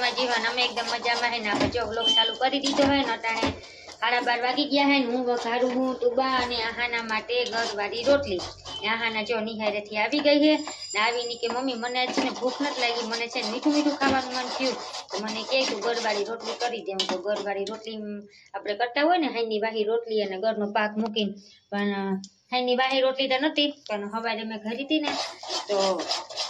મજામાં જીવન અમે એકદમ મજામાં હે ને આપણે જો વ્લોગ ચાલુ કરી દીધો હે ને અટાણે 12:30 વાગી ગયા હે ને હું વઘારું હું તુબા અને આહાના માટે ઘરવાળી રોટલી ને આહાના જો નિહારેથી આવી ગઈ હે ને આવીને કે મમ્મી મને છે ને ભૂખ નથી લાગી મને છે ને મીઠું મીઠું ખાવાનું મન થયું તો મને કહે તું ઘરવાળી રોટલી કરી દે હું તો ઘરવાળી રોટલી આપણે કરતા હોય ને હાઈની વાહી રોટલી અને ઘરનો પાક મૂકીને પણ હાઈની વાહી રોટલી તો નથી પણ સવારે મેં ઘરી હતી ને તો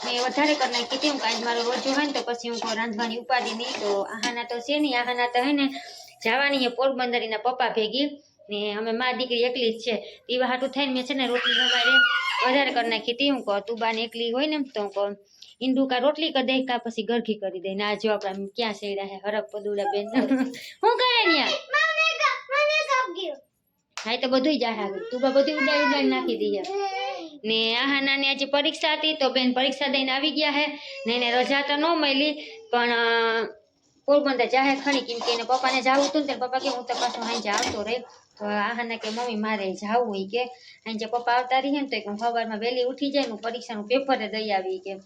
મેં વધારે કરી નાખી હતી હું કાંઈ મારો રોજો હોય ને તો પછી હું કોઈ રાંધવાની ઉપાડી નહીં તો આહાના તો છે નહીં આહાના તો હે ને જવાની હે પોરબંદરીના પપ્પા ભેગી ને અમે મા દીકરી એકલી જ છે એવા હાટું થઈને મેં છે ને રોટલી સવારે વધારે કરી નાખી હતી હું કહું તું બાને એકલી હોય ને તો હું કહું ઈંડુ કા રોટલી કરી દે કા પછી ગરખી કરી દે ને આ જો આપણે ક્યાં સેડ્યા હે હરક પદુડા બેન હું કરે ન્યા હા તો બધું જાય આગળ તું બધું ઉડાડી નાખી દઈએ ને આહાના ની આજે પરીક્ષા હતી તો બેન પરીક્ષા દઈને આવી ગયા હે ને એને રજા તો ન મળી પણ પોરબંદર જાહે ખણી કેમ કે એને પપ્પાને જાવું હતું ને પપ્પા કે હું તો પાછું હાંજે આવતો રહે તો આહાના કે મમ્મી મારે જાવું હોય કે હાંજે પપ્પા આવતા રહીએ ને તો હું સવારમાં વહેલી ઉઠી જાય ને પરીક્ષાનું પેપર દઈ આવી કે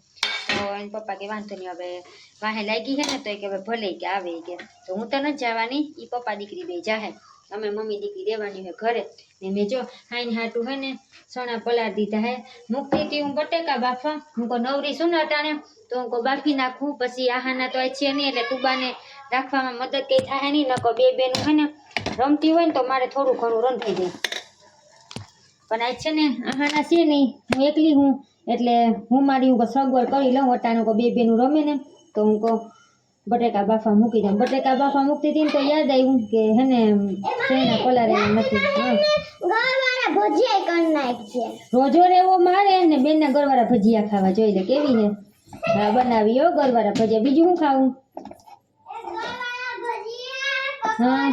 તો એને પપ્પા કે વાંધો નહીં હવે વાહે લાગી છે ને તો કે હવે ભલે કે આવે કે તો હું તો નથી જવાની એ પપ્પા દીકરી બે જાહે અમે મમ્મી દીકરી રહેવાની હોય ઘરે ને મેં જો હાઈને હાટું હે ને સણા પલાળ દીધા હે મૂકતી હતી હું બટેકા બાફા હું કો નવરી શું ને અટાણે તો હું કો બાફી નાખું પછી આહાના તો છે નહીં એટલે તુબાને રાખવામાં મદદ કંઈ થાય નહીં નકો બે બેનું હે ને રમતી હોય ને તો મારે થોડું ઘણું રંધાઈ જાય પણ આજ છે ને આહાના છે નહીં હું એકલી હું એટલે હું મારી હું સગવડ કરી લઉં અટાણે કો બે બેનું રમે ને તો હું કહું બટેકા બાફા મૂકી દઉં બટેકા બાફા મૂકતી હતી ને તો યાદ આવ્યું કે હે ને શેના પલાળેલા નથી રોજો રેવો મારે ને બેનના ગરવાળા ભજીયા ખાવા જોઈ લે કેવી હે હા બનાવી હો ગરવાળા ભજીયા બીજું શું ખાવું હા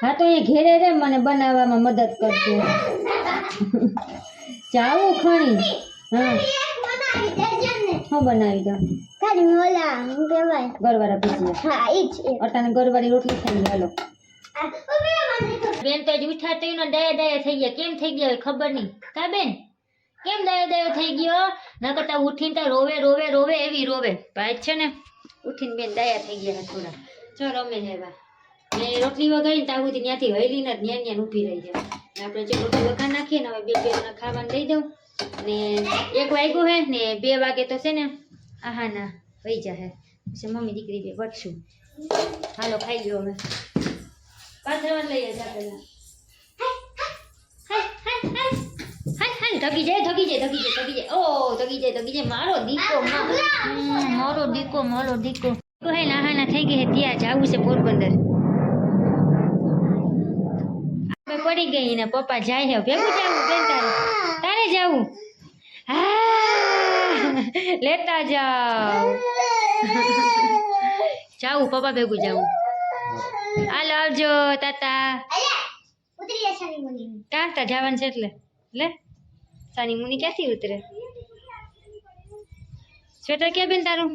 હા તો અહીંયા ઘેરે રે મને બનાવવામાં મદદ કરજો ચાવું ખણી હા હું બનાવી દઉં ગરવાળા ભજીયા અટાને ગરવાળી રોટલી ખાઈ હાલો બેન તો જ ઉઠા તો ડાયા થઈ ગયા કેમ થઈ ગયા ખબર નહીં કા બેન કેમ ડાયો થઈ ગયો ન કરતા ઉઠીને તો રોવે રોવે રોવે એવી રોવે ભાઈ છે ને ઉઠીને બેન ડાયા થઈ ગયા થોડા ચો રમે લેવા ને રોટલી વગાડીને ત્યાં સુધી ત્યાંથી હૈલી ને ન્યા ઊભી રહી જાય આપણે જો રોટલી વઘાર નાખીએ ને હવે બે ખાવાનું દઈ દઉં ને 1 વાગ્યું હે ને 2 વાગે તો છે ને આહાના વહી જાય પછી મમ્મી દીકરી બે વટશું હાલો ખાઈ લ્યો હવે પાથરવાનું લઈએ જા પેલા થકી જાય ઓ થકી જાય મારો દીકો હે આહાના થઈ ગઈ ત્યાં જાવું છે પોરબંદર પડી ગઈ ને પપ્પા જાય છે ભેગું જાવું બેન તારે જાવું લેતા જાવ જાવું પપ્પા ભેગું જાવું હાલો આવજો તાતા કાંતા જવાનું છે એટલે લે સાની મુની ક્યાંથી ઉતરે સ્વેટર ક્યાં બેન તારું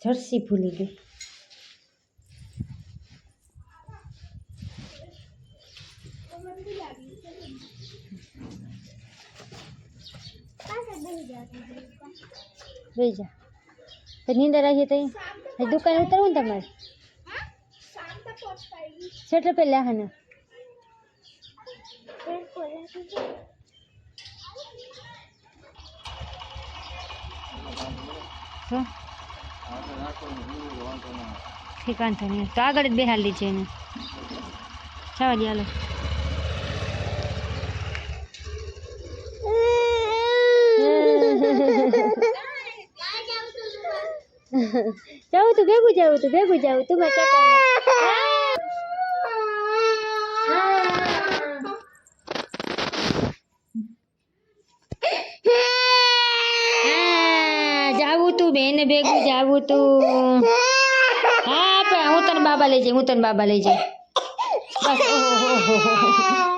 જર્સી ભૂલી ગઈ બેસી જા તો નીંદર આવી તો દુકાન ઉતરવું ને તમારે સ્વેટર પહેલા હા ને ઠીક નહીં તો આગળ જ બેહાડી છે એને જવા દે હાલો જાવું તું ભેગું જાવું તું મારે જાવું તું બેન ભેગું જાવું તું હા પણ હું તને બાબા લઈ જાય બસ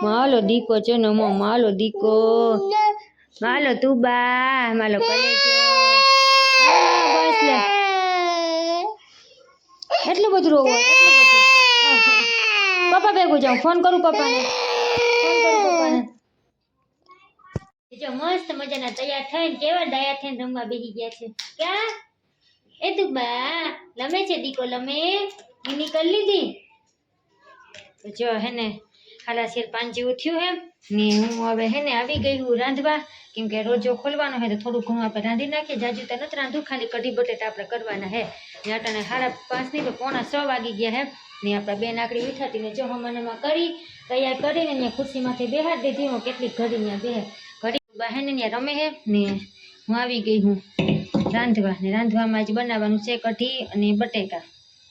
માલો દીકો છે ને માલો દીકો માલો તું બા માલો કલેજો બસ લે એટલું બધું રોવું પપ્પા ભેગું જાઉં ફોન કરું પપ્પાને જો મસ્ત મજાના તૈયાર થઈને કેવા ડાયા થઈને રમવા બેસી ગયા છે ક્યાં એ તું બા લમે છે દીકો લમે એની કરી લીધી તો જો હે ને ખાલા શેર 5 જેવું થયું હે ને હું હવે હે ને આવી ગઈ હું રાંધવા કેમ કે રોજો ખોલવાનો હે તો થોડું ઘણું આપણે રાંધી નાખીએ જાજુ તો નથી રાંધું ખાલી કઢી બટેટા આપણે કરવાના હે ને અટાણે 5:30 ની તો 5:45 વાગી ગયા હે ને આપણા બેન આકડી ઉઠાતી ને જો હમણાં કરી તૈયાર કરીને અહીંયા ખુરશીમાંથી બેહાડી દીધી હું કેટલીક ઘડી ત્યાં બે ઘડી બહેને ત્યાં રમે હે ને હું આવી ગઈ હું રાંધવા ને રાંધવામાં જ બનાવવાનું છે કઢી અને બટેકા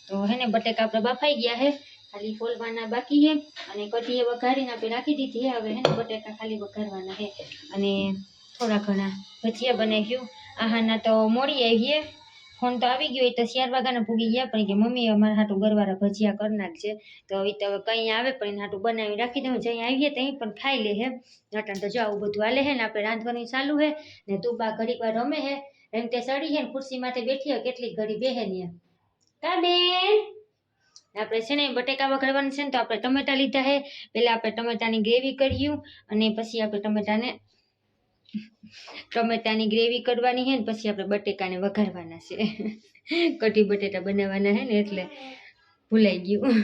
તો હે ને બટેકા આપણે બફાઈ ગયા હે ખાલી ફોલવાના બાકી હે અને કઢી એ વઘારીને આપણે રાખી દીધી હે હવે હે ને બટેકા ખાલી વઘારવાના હે અને થોડા ઘણા ભજીયા બનાવ્યું આહાના તો મોડી આવીએ ફોન તો આવી ગયો તો 4 વાગ્યાના પૂગી ગયા પણ કે મમ્મી અમારા હાટું ગરવાળા ભજીયા કરી નાખજે તો હવે કંઈ આવે પણ એના હાટું બનાવી રાખી દઉં જઈ આવીએ ત્યાં પણ ખાઈ લે હે નટણ તો જો આવું બધું હાલે હે ને આપણે રાંધવાનું ચાલુ હે ને તું બા ઘડીક વાર રમે હે એમ તે સડી હે ને ખુરશીમાંથી બેઠી હોય કેટલીક ઘડી બેહે ને કા બેન આપણે છે ને બટેકા વઘારવાનું છે ને તો આપણે ટમેટા લીધા હે પહેલા આપણે ટમેટાની ગ્રેવી કર્યું અને પછી આપણે ટમેટાની ગ્રેવી કરવાની હે ને પછી આપણે બટેકાને વઘારવાના છે કઢી બટેટા બનાવવાના હે ને એટલે ભૂલાઈ ગયું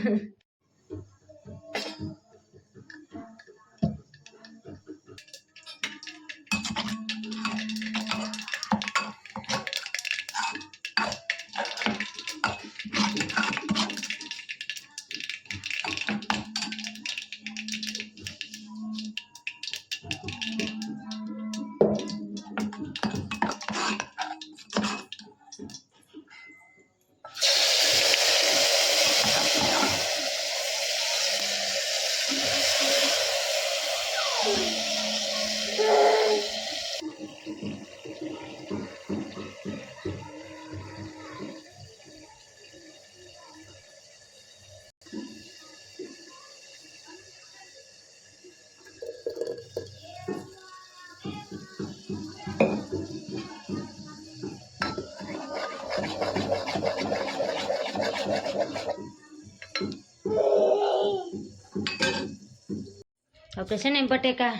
આપણે છે ને બટેકા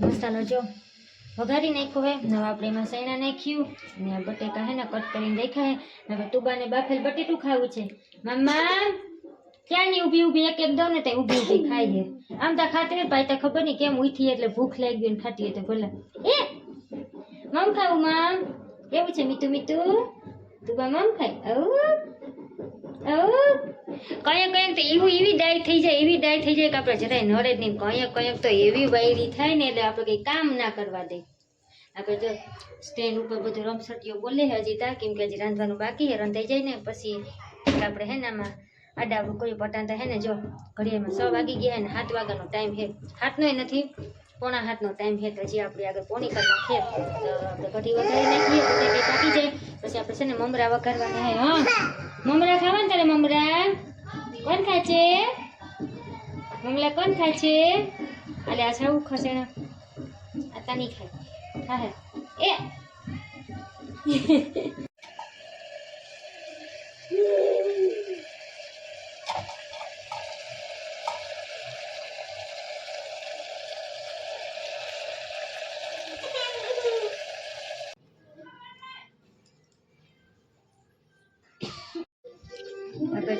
મસાલો જો વઘારી નાખ્યો હે હવે આપણે એમાં સૈણા નાખ્યું ને બટેકા હે ને કટ કરીને રાખ્યા હે હવે તુબાને બાફેલ બટેટું ખાવું છે મમ્મા ક્યાંની ઊભી ઊભી એક દઉં ને ત્યાં ઊભી ઊભી ખાઈ છે આમ તો ખાતી ને પાઈ તો ખબર નહીં કેમ ઉઠી એટલે ભૂખ લાગી ગઈ ને ખાતી તો ભલે એ મમ ખાવું મમ કેવું છે મીઠું મીઠું તુબા મમ ખાય કયક તો એવી ડાય થઈ જાય કે આપણે જરાય નડે જ નહીં કયક તો એવી વાયરી થાય ને એટલે આપણે કંઈ કામ ના કરવા દે આપણે જો સ્ટેન્ડ ઉપર બધું રમસટીઓ બોલે હજી તા કેમ કે હજી રાંધવાનું બાકી હે રંધાઈ જાય ને પછી આપણે હે ને આમાં આડાવડું કરી પટાતા હે ને જો ઘડિયાળમાં 6 વાગી ગયા ને 7 વાગ્યાનો ટાઈમ હે 7નો નથી 7:45નો ટાઈમ હે તો હજી આપણે આગળ પોણી કરી નાખીએ તો આપણે કઢી વઘારી નાખીએ બટેટી પાકી જાય પછી આપણે છે ને મમરા વઘારવાના હે હા મમરા ખાવા તારે મમરા કોણ ખાય છે મમરા કોણ ખાય છે અલે આ સાવું ખસે ને આ તા નહીં ખાય હા હે એ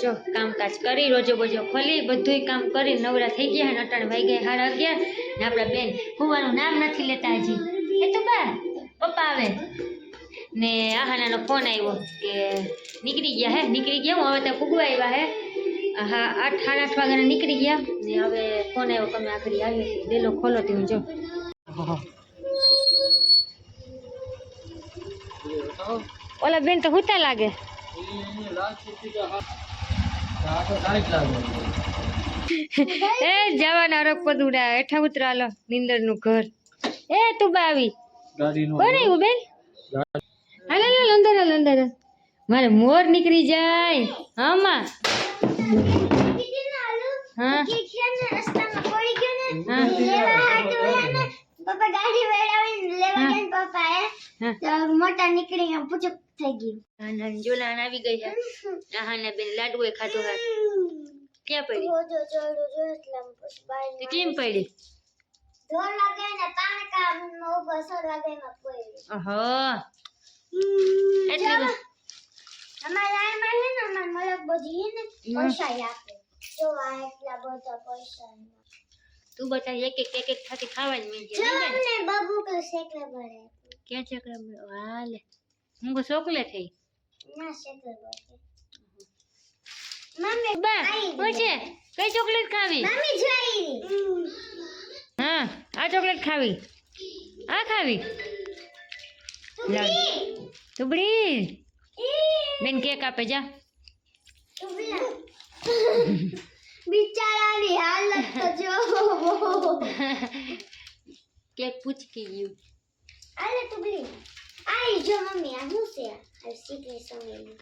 જો કામકાજ કરી રોજો બોજો ખોલી બધુંય કામ કરી નવરા થઈ ગયા ને અટાણે વાઈ ગયા 11:30 ને આપણા બેન હોવાનું નામ નથી લેતા હજી એ તો બા પપ્પા આવે ને આહાનાનો ફોન આવ્યો કે નીકળી ગયા હું હવે ત્યાં પૂગવા આવ્યા હે હા 8-8 વાગ્યાના નીકળી ગયા ને હવે ફોન આવ્યો તમે આખરી આવ્યો છે ડેલો ખોલો તે હું જો ઓલા બેન તો હુતા લાગે એ જવાના રક પદુડા હેઠા ઉતરાલો નિંદર નું ઘર એ તું બાવી કોણ આવ્યું બેન હાલ અંદર મારે મોર નીકળી જાય હા હા પપ્પા ગાડી વેડાવીને લેવા ગયા પપ્પા તો મોટા નીકળી ગયા પૂછુક થઈ ગયું ના જોલાન આવી ગઈ છે આહાને બેન લાડુ એ ખાધો હે ક્યાં પડી જો એટલા પછી બાય કેમ પડી ઢોર લાગે ને પાણકા ઉપર સર લાગે માં કોઈ ઓહો એટલે બસ. અમારા આઈમાં હે ને અમાર મલક બધી હે ને પૈસા આપે જો આ એટલા બધા પૈસા તું બતા એક થાતી ખાવા જ મીંજે જો અમને બાબુ કે શેકલે ભરે ક્યાં છે કે હાલે હું કો ચોકલેટ થઈ ના શેકલે ભરે મમ્મી બા પૂછે કઈ ચોકલેટ ખાવી મમ્મી જોઈ હા આ ચોકલેટ ખાવી આ ખાવી તુબડી બેન કેક આપે જા બિચારાની હાલત તો જો કેક પૂચકી ગયું આલે તુબલી આઈ જો મમ્મી આ હું છે આ સીકરી સંગેલી